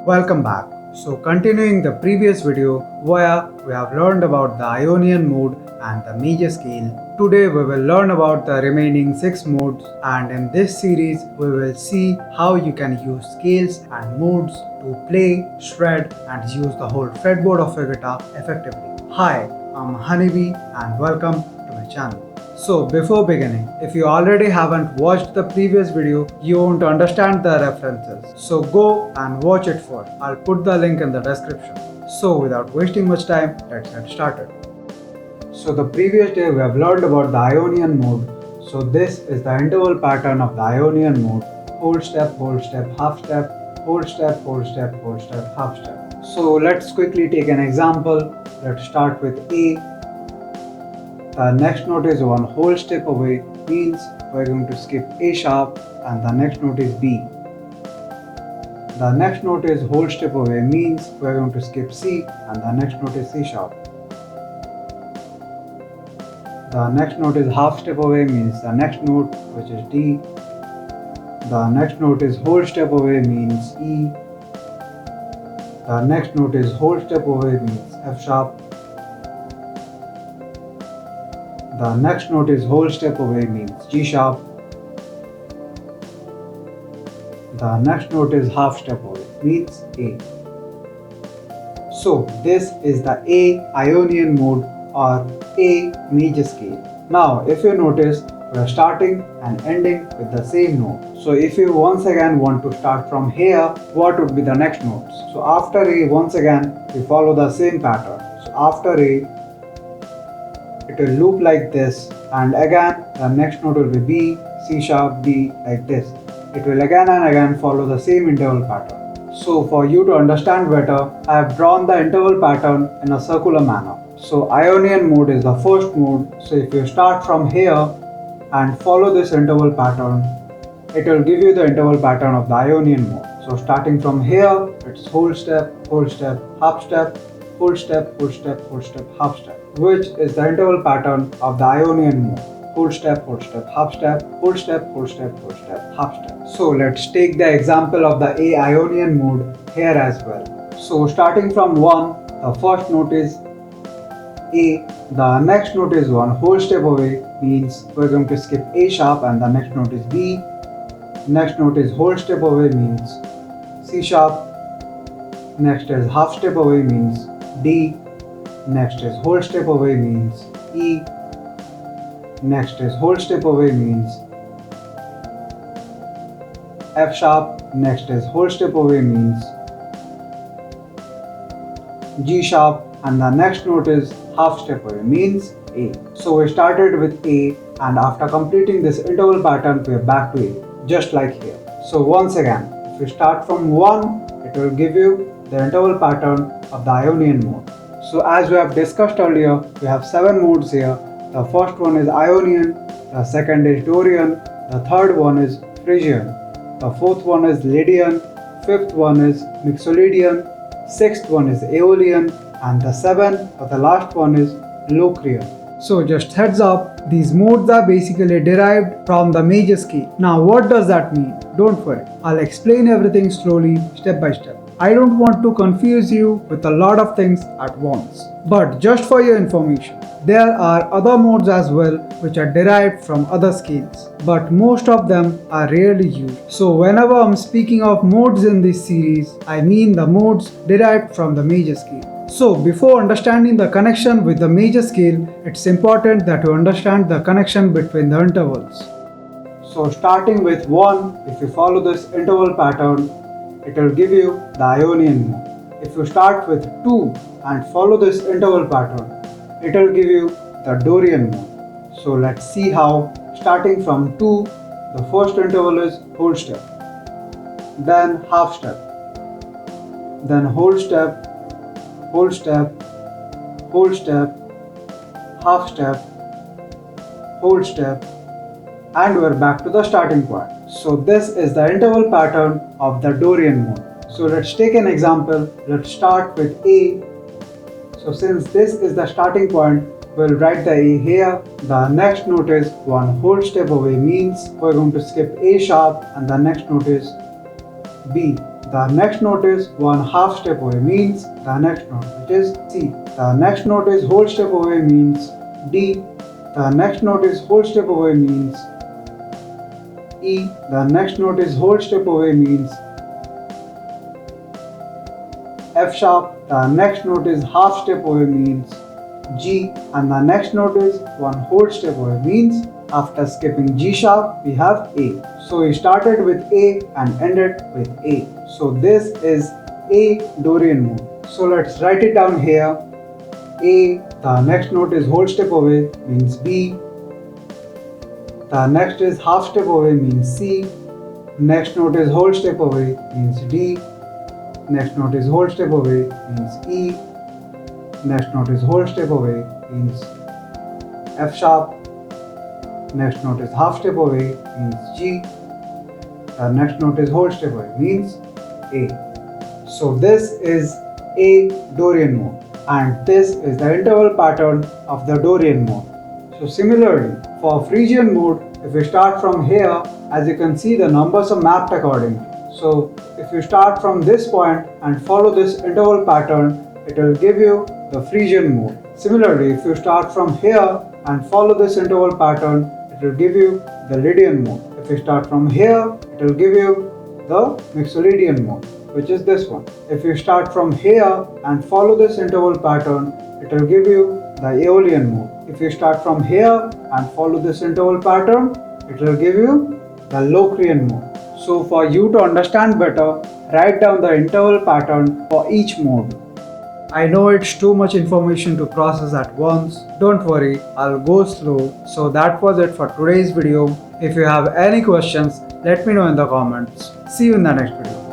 Welcome back. So continuing the previous video where we have learned about the Ionian mode and the major scale. Today we will learn about the remaining 6 modes, and in this series we will see how you can use scales and modes to play, shred and use the whole fretboard of your guitar effectively. Hi, I'm Honeybee and welcome to my channel. So before beginning, if you already haven't watched the previous video, you won't understand the references. So go and watch it first. I'll put the link in the description. So without wasting much time, let's get started. So the previous day we have learned about the Ionian mode. So this is the interval pattern of the Ionian mode. Whole step, half step, whole step, half step. So let's quickly take an example. Let's start with A. The next note is one whole step away, means we're going to skip A sharp, and the next note is B. The next note is whole step away, means we're going to skip C, and the next note is C sharp. The next note is half step away, means the next note, which is D. The next note is whole step away, means E. The next note is whole step away, means F sharp. The next note is whole step away, means G sharp. The next note is half step away, means A. So this is the A Ionian mode or A major scale. Now if you notice, we are starting and ending with the same note. So if you once again want to start from here, what would be the next notes? So after A, once again we follow the same pattern. So after A, it will loop like this, and again the next note will be B, C sharp, B, like this. It will again and again follow the same interval pattern. So for you to understand better, I have drawn the interval pattern in a circular manner. So Ionian mode is the first mode. So if you start from here and follow this interval pattern, it will give you the interval pattern of the Ionian mode. So starting from here, it's whole step, half step, whole step, half step, which is the interval pattern of the Ionian mode. Whole step, half step, whole step, half step. So let's take the example of the A Ionian mode here as well. So starting from 1, the first note is A, the next note is one whole step away, means we're going to skip A sharp, and the next note is B. Next note is whole step away, means C sharp. Next is half step away, means D. Next is whole step away, means E. Next is whole step away, means F sharp. Next is whole step away, means G sharp, and the next note is half step away, means A. So we started with A, and after completing this interval pattern we are back to A, just like here. So once again, if you start from 1, it will give you the interval pattern of the Ionian mode. So as we have discussed earlier, we have 7 modes here. The first one is Ionian, the second is Dorian, the third one is Phrygian, the fourth one is Lydian, fifth one is Mixolydian, sixth one is Aeolian, and the seventh or the last one is Locrian. So just heads up, these modes are basically derived from the major scale. Now what does that mean? Don't worry, I'll explain everything slowly, step by step. I don't want to confuse you with a lot of things at once. But just for your information, there are other modes as well which are derived from other scales, but most of them are rarely used. So whenever I'm speaking of modes in this series, I mean the modes derived from the major scale. So before understanding the connection with the major scale, it's important that you understand the connection between the intervals. So starting with 1, if you follow this interval pattern, it will give you the Ionian mode. If you start with 2 and follow this interval pattern, it will give you the Dorian mode. So let's see how. Starting from 2, the first interval is whole step, then half step, then whole step, half step, whole step, and we're back to the starting point. So this is the interval pattern of the Dorian mode. So let's take an example. Let's start with A. So since this is the starting point, we'll write the A here. The next note is one whole step away, means we're going to skip A sharp, and the next note is B. The next note is one half step away means the next note, which is C. The next note is whole step away means D. The next note is whole step away means E. The next note is whole step away means F sharp. The next note is half step away means G, and the next note is one whole step away means after skipping G sharp we have A. So we started with A and ended with A. So this is A Dorian mode. So let's write it down here. A, the next note is whole step away means B. The next is half step away means C. Next note is whole step away means D. Next note is whole step away means E. Next note is whole step away means F sharp. Next note is half step away means G. The next note is whole step away means A. So this is A Dorian mode, and this is the interval pattern of the Dorian mode. So similarly, for Phrygian mode, if we start from here, as you can see the numbers are mapped accordingly. So if you start from this point and follow this interval pattern, it will give you the Phrygian mode. Similarly, if you start from here and follow this interval pattern, it will give you the Lydian mode. If you start from here, it will give you the Mixolydian mode, which is this one. If you start from here and follow this interval pattern, it will give you the Aeolian mode. If you start from here and follow this interval pattern, it will give you the Locrian mode. So for you to understand better, write down the interval pattern for each mode. I know it's too much information to process at once. Don't worry, I'll go slow. So that was it for today's video. If you have any questions, let me know in the comments. See you in the next video.